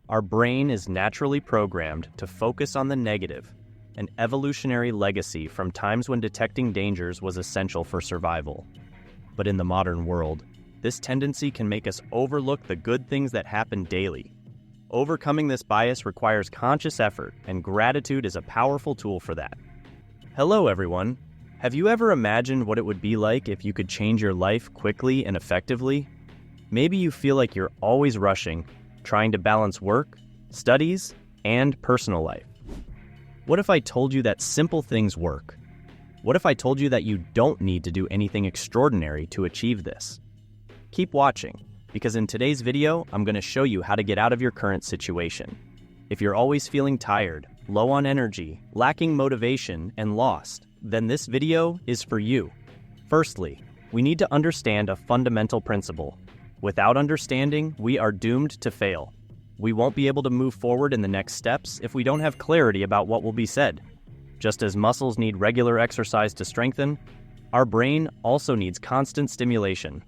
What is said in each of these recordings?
Our brain is naturally programmed to focus on the negative, an evolutionary legacy from times when detecting dangers was essential for survival. But in the modern world, this tendency can make us overlook the good things that happen daily. Overcoming this bias requires conscious effort, and gratitude is a powerful tool for that. Hello, everyone. Have you ever imagined what it would be like if you could change your life quickly and effectively? Maybe you feel like you're always rushing, trying to balance work, studies, and personal life. What if I told you that simple things work? What if I told you that you don't need to do anything extraordinary to achieve this? Keep watching, because in today's video, I'm going to show you how to get out of your current situation. If you're always feeling tired, low on energy, lacking motivation, and lost, then this video is for you. Firstly, we need to understand a fundamental principle. Without understanding, we are doomed to fail. We won't be able to move forward in the next steps if we don't have clarity about what will be said. Just as muscles need regular exercise to strengthen, our brain also needs constant stimulation.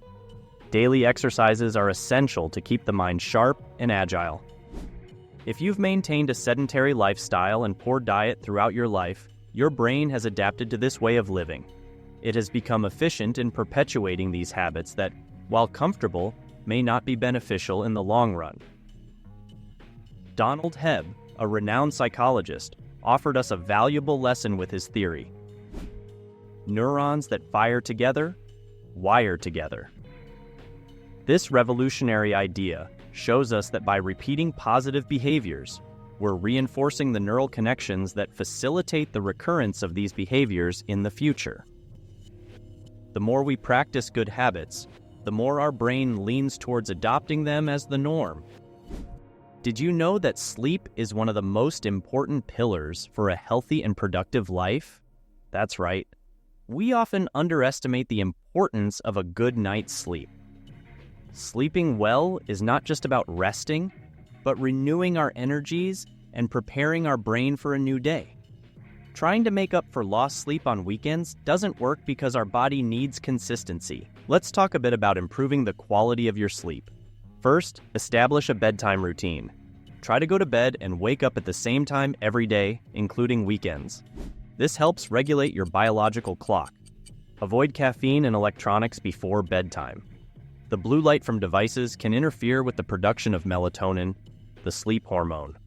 Daily exercises are essential to keep the mind sharp and agile. If you've maintained a sedentary lifestyle and poor diet throughout your life, your brain has adapted to this way of living. It has become efficient in perpetuating these habits that, while comfortable, may not be beneficial in the long run. Donald Hebb, a renowned psychologist, offered us a valuable lesson with his theory. Neurons that fire together, wire together. This revolutionary idea shows us that by repeating positive behaviors, we're reinforcing the neural connections that facilitate the recurrence of these behaviors in the future. The more we practice good habits, the more our brain leans towards adopting them as the norm. Did you know that sleep is one of the most important pillars for a healthy and productive life? That's right. We often underestimate the importance of a good night's sleep. Sleeping well is not just about resting, but renewing our energies and preparing our brain for a new day. Trying to make up for lost sleep on weekends doesn't work because our body needs consistency. Let's talk a bit about improving the quality of your sleep. First, establish a bedtime routine. Try to go to bed and wake up at the same time every day, including weekends. This helps regulate your biological clock. Avoid caffeine and electronics before bedtime. The blue light from devices can interfere with the production of melatonin, the sleep hormone.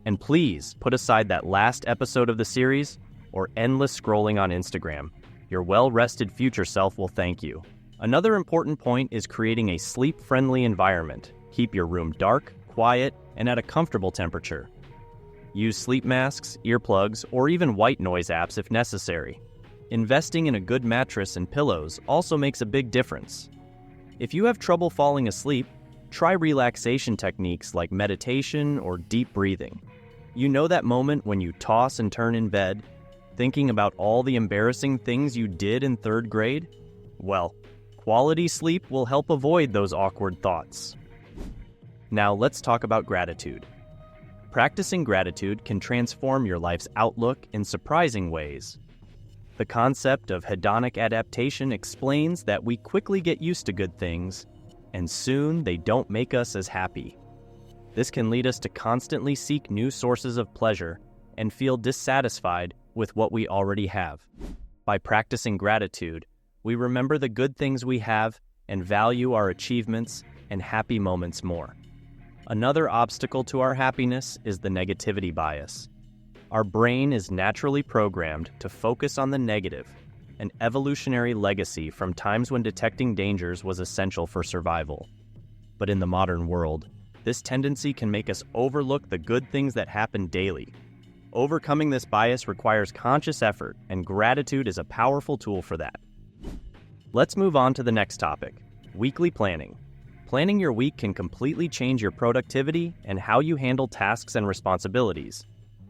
And please put aside that last episode of the series or endless scrolling on Instagram. Your well-rested future self will thank you. Another important point is creating a sleep-friendly environment. Keep your room dark, quiet, and at a comfortable temperature. Use sleep masks, earplugs, or even white noise apps if necessary. Investing in a good mattress and pillows also makes a big difference. If you have trouble falling asleep, try relaxation techniques like meditation or deep breathing. You know that moment when you toss and turn in bed, thinking about all the embarrassing things you did in third grade? Well, quality sleep will help avoid those awkward thoughts. Now let's talk about gratitude. Practicing gratitude can transform your life's outlook in surprising ways. The concept of hedonic adaptation explains that we quickly get used to good things, and soon they don't make us as happy. This can lead us to constantly seek new sources of pleasure and feel dissatisfied with what we already have. By practicing gratitude, we remember the good things we have and value our achievements and happy moments more. Another obstacle to our happiness is the negativity bias. Our brain is naturally programmed to focus on the negative, an evolutionary legacy from times when detecting dangers was essential for survival. But in the modern world, this tendency can make us overlook the good things that happen daily. Overcoming this bias requires conscious effort, and gratitude is a powerful tool for that. Let's move on to the next topic, weekly planning. Planning your week can completely change your productivity and how you handle tasks and responsibilities.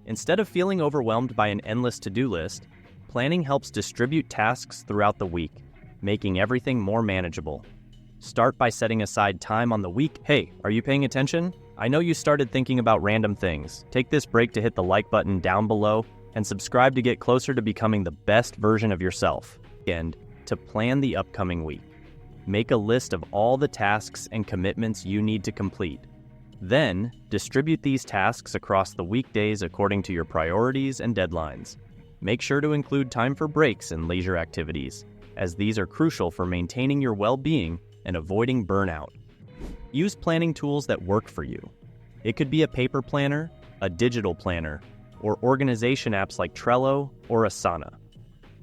Instead of feeling overwhelmed by an endless to-do list, planning helps distribute tasks throughout the week, making everything more manageable. Start by setting aside time on the week. Hey, are you paying attention? I know you started thinking about random things. Take this break to hit the like button down below and subscribe to get closer to becoming the best version of yourself. And to plan the upcoming week. Make a list of all the tasks and commitments you need to complete. Then, distribute these tasks across the weekdays according to your priorities and deadlines. Make sure to include time for breaks and leisure activities, as these are crucial for maintaining your well-being and avoiding burnout. Use planning tools that work for you. It could be a paper planner, a digital planner, or organization apps like Trello or Asana.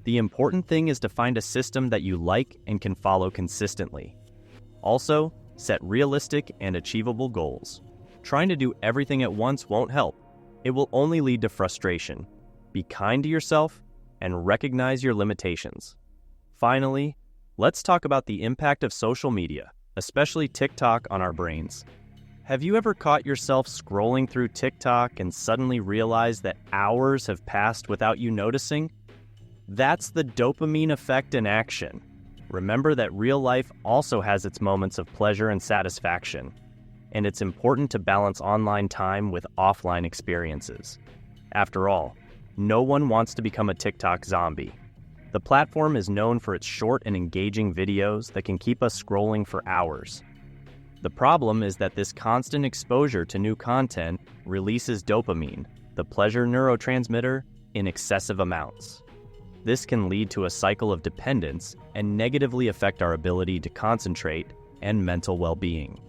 The important thing is to find a system that you like and can follow consistently. Also, set realistic and achievable goals. Trying to do everything at once won't help. It will only lead to frustration. Be kind to yourself and recognize your limitations. Finally, let's talk about the impact of social media, especially TikTok, on our brains. Have you ever caught yourself scrolling through TikTok and suddenly realized that hours have passed without you noticing? That's the dopamine effect in action. Remember that real life also has its moments of pleasure and satisfaction, and it's important to balance online time with offline experiences. After all, no one wants to become a TikTok zombie. The platform is known for its short and engaging videos that can keep us scrolling for hours. The problem is that this constant exposure to new content releases dopamine, the pleasure neurotransmitter, in excessive amounts. This can lead to a cycle of dependence and negatively affect our ability to concentrate and mental well-being.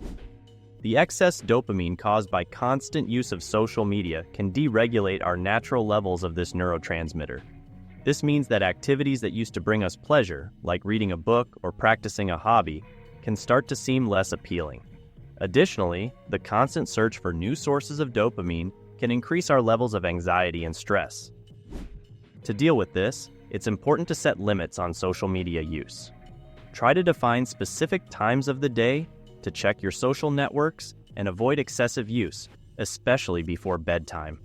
The excess dopamine caused by constant use of social media can deregulate our natural levels of this neurotransmitter. This means that activities that used to bring us pleasure, like reading a book or practicing a hobby, can start to seem less appealing. Additionally, the constant search for new sources of dopamine can increase our levels of anxiety and stress. To deal with this, it's important to set limits on social media use. Try to define specific times of the day to check your social networks and avoid excessive use, especially before bedtime.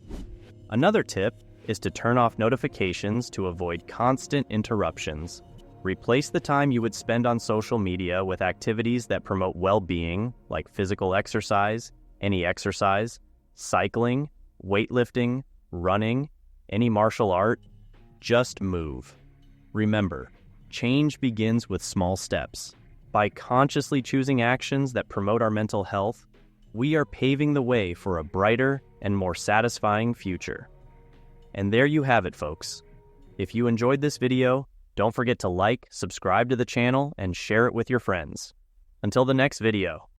Another tip is to turn off notifications to avoid constant interruptions. Replace the time you would spend on social media with activities that promote well-being, like physical exercise, any exercise, cycling, weightlifting, running, any martial art. Just move. Remember, change begins with small steps. By consciously choosing actions that promote our mental health, we are paving the way for a brighter and more satisfying future. And there you have it, folks. If you enjoyed this video, don't forget to like, subscribe to the channel, and share it with your friends. Until the next video.